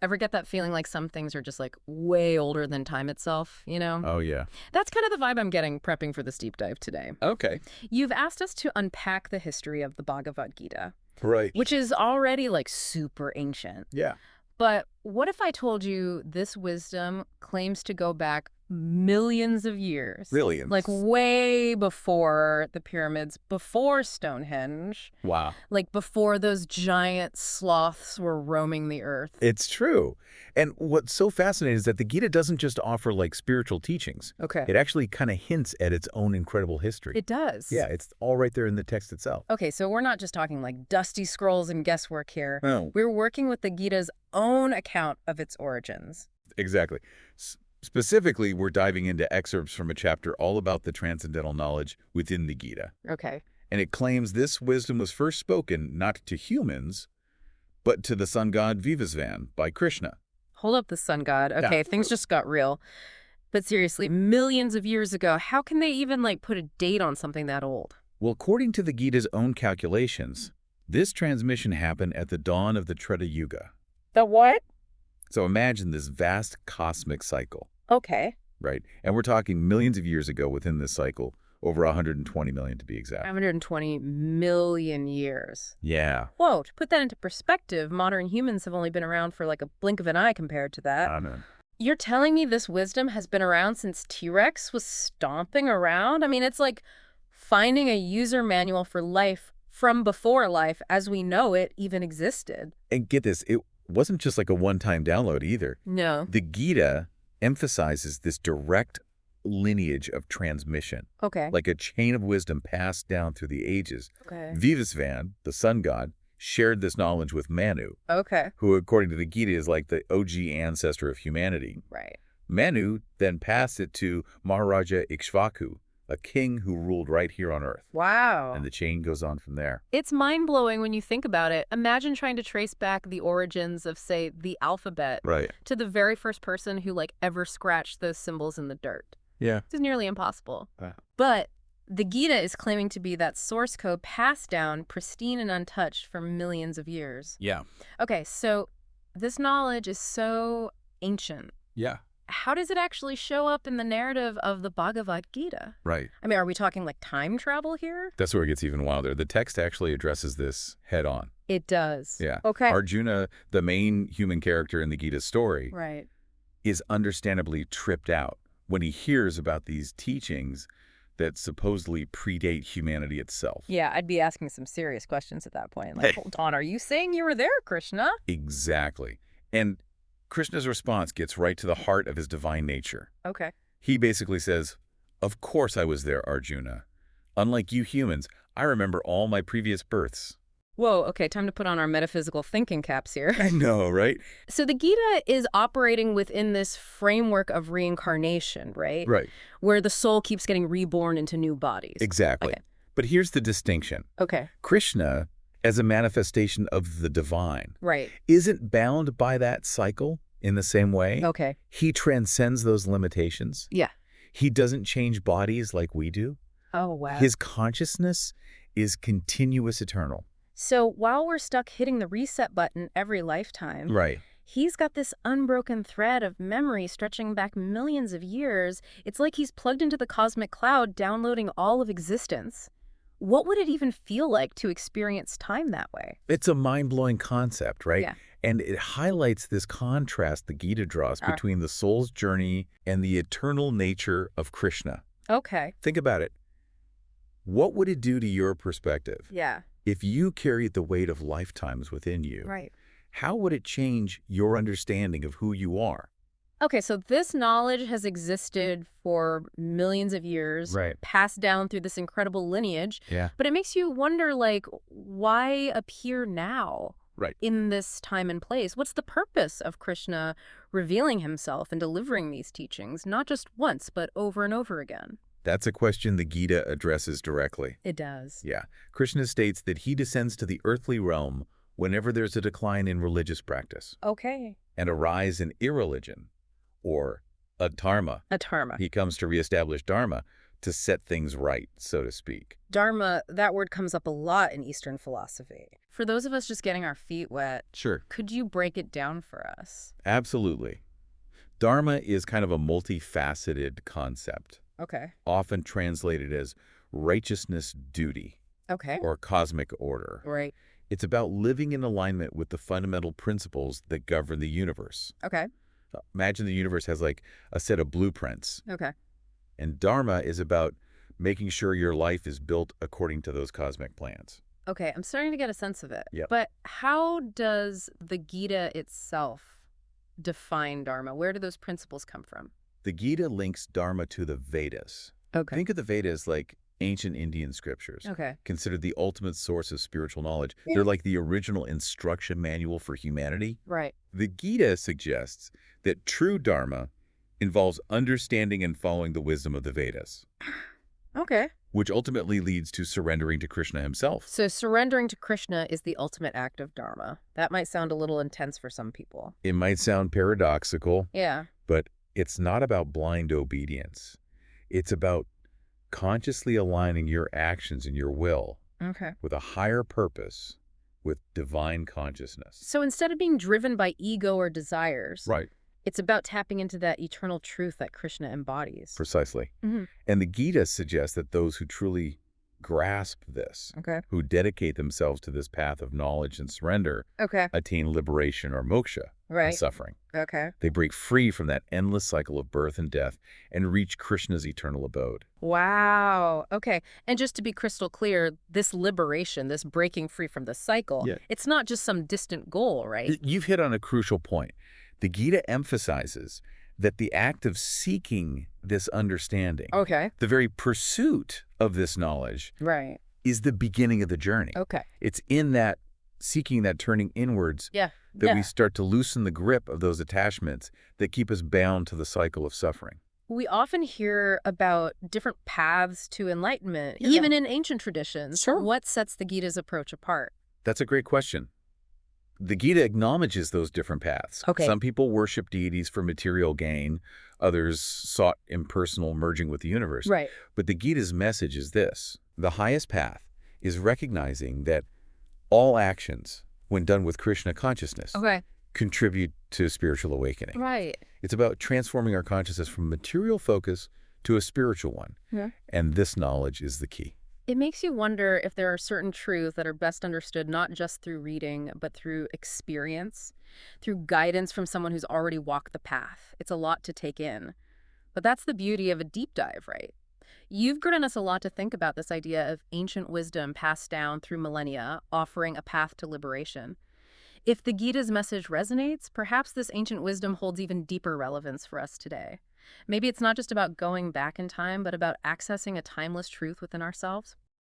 Ever get that feeling like some things are just like way older than time itself, you know? Oh, yeah. That's kind of the vibe I'm getting prepping for this deep dive today. Okay. You've asked us to unpack the history of the Bhagavad Gita, Right. which is already like super ancient. Yeah. But what if I told you this wisdom claims to go back millions of years? Really? Like way before the pyramids, before Stonehenge, Wow. like before those giant sloths were roaming the earth. It's true. And what's so fascinating is that the Gita doesn't just offer like spiritual teachings. Okay. It actually kind of hints at its own incredible history. It does. Yeah, it's all right there in the text itself. Okay, so we're not just talking like dusty scrolls and guesswork here. No. We're working with the Gita's own account of its origins. Exactly. Specifically, we're diving into excerpts from a chapter all about the transcendental knowledge within the Gita. Okay. And it claims this wisdom was first spoken not to humans, but to the sun god Vivasvan by Krishna. Hold up the sun god. Okay, Yeah. things just got real. But seriously, millions of years ago, how can they even like put a date on something that old? Well, according to the Gita's own calculations, this transmission happened at the dawn of the Treta Yuga. The what? So imagine this vast cosmic cycle, Okay. right? And we're talking millions of years ago within this cycle, over 120 million to be exact. 120 million years. Yeah. Whoa, to put that into perspective, modern humans have only been around for like a blink of an eye compared to that. I know. You're telling me this wisdom has been around since T-Rex was stomping around? I mean, it's like finding a user manual for life from before life as we know it even existed. And get this, it wasn't just like a one-time download either. No. The Gita emphasizes this direct lineage of transmission, Okay. like a chain of wisdom passed down through the ages. Okay. Vivasvan, the sun god, shared this knowledge with Manu, Okay. who, according to the Gita, is like the OG ancestor of humanity. Right. Manu then passed it to Maharaja Ikshvaku, a king who ruled right here on Earth. Wow. And the chain goes on from there. It's mind-blowing when you think about it. Imagine trying to trace back the origins of, say, the alphabet Right. to the very first person who, like, ever scratched those symbols in the dirt. Yeah. It's nearly impossible. Wow. But the Gita is claiming to be that source code passed down, pristine and untouched for millions of years. Yeah. Okay, so this knowledge is so ancient. Yeah. How does it actually show up in the narrative of the Bhagavad Gita? Right. I mean, are we talking like time travel here? That's where it gets even wilder. The text actually addresses this head on. It does. Yeah. Okay. Arjuna, the main human character in the Gita story, Right. is understandably tripped out when he hears about these teachings that supposedly predate humanity itself. Yeah, I'd be asking some serious questions at that point. Like, hold on, are you saying you were there, Krishna? Exactly. And Krishna's response gets right to the heart of his divine nature. Okay. He basically says, "Of course I was there, Arjuna. Unlike you humans, I remember all my previous births." Whoa, okay, time to put on our metaphysical thinking caps here. I know, right? So the Gita is operating within this framework of reincarnation, right? Right. Where the soul keeps getting reborn into new bodies. Exactly. Okay. But here's the distinction. Okay, Krishna, as a manifestation of the divine, right. isn't bound by that cycle in the same way. Okay. He transcends those limitations. Yeah. He doesn't change bodies like we do. Oh, wow. His consciousness is continuous, eternal. So while we're stuck hitting the reset button every lifetime, Right. he's got this unbroken thread of memory stretching back millions of years. It's like he's plugged into the cosmic cloud, downloading all of existence. What would it even feel like to experience time that way? It's a mind-blowing concept, right? Yeah. And it highlights this contrast the Gita draws between the soul's journey and the eternal nature of Krishna. Okay. Think about it. What would it do to your perspective Yeah. if you carried the weight of lifetimes within you? Right. How would it change your understanding of who you are? Okay, so this knowledge has existed for millions of years, Right. passed down through this incredible lineage, Yeah. but it makes you wonder, like, why appear now? Right. In this time and place? What's the purpose of Krishna revealing himself and delivering these teachings, not just once, but over and over again? That's a question the Gita addresses directly. It does. Yeah. Krishna states that he descends to the earthly realm whenever there's a decline in religious practice Okay. and a rise in irreligion, or adharma. A dharma. He comes to reestablish dharma, to set things right, so to speak. Dharma, that word comes up a lot in Eastern philosophy. For those of us just getting our feet wet, Sure. could you break it down for us? Absolutely. Dharma is kind of a multifaceted concept, Okay. often translated as righteousness duty Okay. or cosmic order. Right. It's about living in alignment with the fundamental principles that govern the universe. Okay. Imagine the universe has like a set of blueprints, Okay. and Dharma is about making sure your life is built according to those cosmic plans. Okay, I'm starting to get a sense of it. Yep. But how does the Gita itself define Dharma? Where do those principles come from? The Gita links Dharma to the Vedas. Okay. Think of the Vedas like ancient Indian scriptures, Okay. considered the ultimate source of spiritual knowledge. They're like the original instruction manual for humanity. Right. The Gita suggests that true Dharma involves understanding and following the wisdom of the Vedas, Okay. which ultimately leads to surrendering to Krishna himself. So surrendering to Krishna is the ultimate act of Dharma. That might sound a little intense for some people. It might sound paradoxical, Yeah. but it's not about blind obedience. It's about consciously aligning your actions and your will Okay. with a higher purpose, with divine consciousness. So instead of being driven by ego or desires, Right. it's about tapping into that eternal truth that Krishna embodies. Precisely. Hmm. And the Gita suggests that those who truly grasp this, Okay. who dedicate themselves to this path of knowledge and surrender, Okay. attain liberation or moksha from Right. suffering. Okay. They break free from that endless cycle of birth and death and reach Krishna's eternal abode. Wow. Okay. And just to be crystal clear, this liberation, this breaking free from the cycle, Yeah. it's not just some distant goal, right? You've hit on a crucial point. The Gita emphasizes that the act of seeking this understanding, Okay. the very pursuit of this knowledge, Right. is the beginning of the journey. Okay. It's in that seeking, that turning inwards, Yeah. that Yeah. we start to loosen the grip of those attachments that keep us bound to the cycle of suffering. We often hear about different paths to enlightenment, Yeah. even in ancient traditions. Sure. What sets the Gita's approach apart? That's a great question. The Gita acknowledges those different paths. Okay. Some people worship deities for material gain. Others sought impersonal merging with the universe. Right. But the Gita's message is this. The highest path is recognizing that all actions, when done with Krishna consciousness, Okay. contribute to spiritual awakening. Right. It's about transforming our consciousness from a material focus to a spiritual one. Yeah. And this knowledge is the key. It makes you wonder if there are certain truths that are best understood not just through reading, but through experience, through guidance from someone who's already walked the path. It's a lot to take in. But that's the beauty of a deep dive, right? You've given us a lot to think about, this idea of ancient wisdom passed down through millennia, offering a path to liberation. If the Gita's message resonates, perhaps this ancient wisdom holds even deeper relevance for us today. Maybe it's not just about going back in time, but about accessing a timeless truth within ourselves.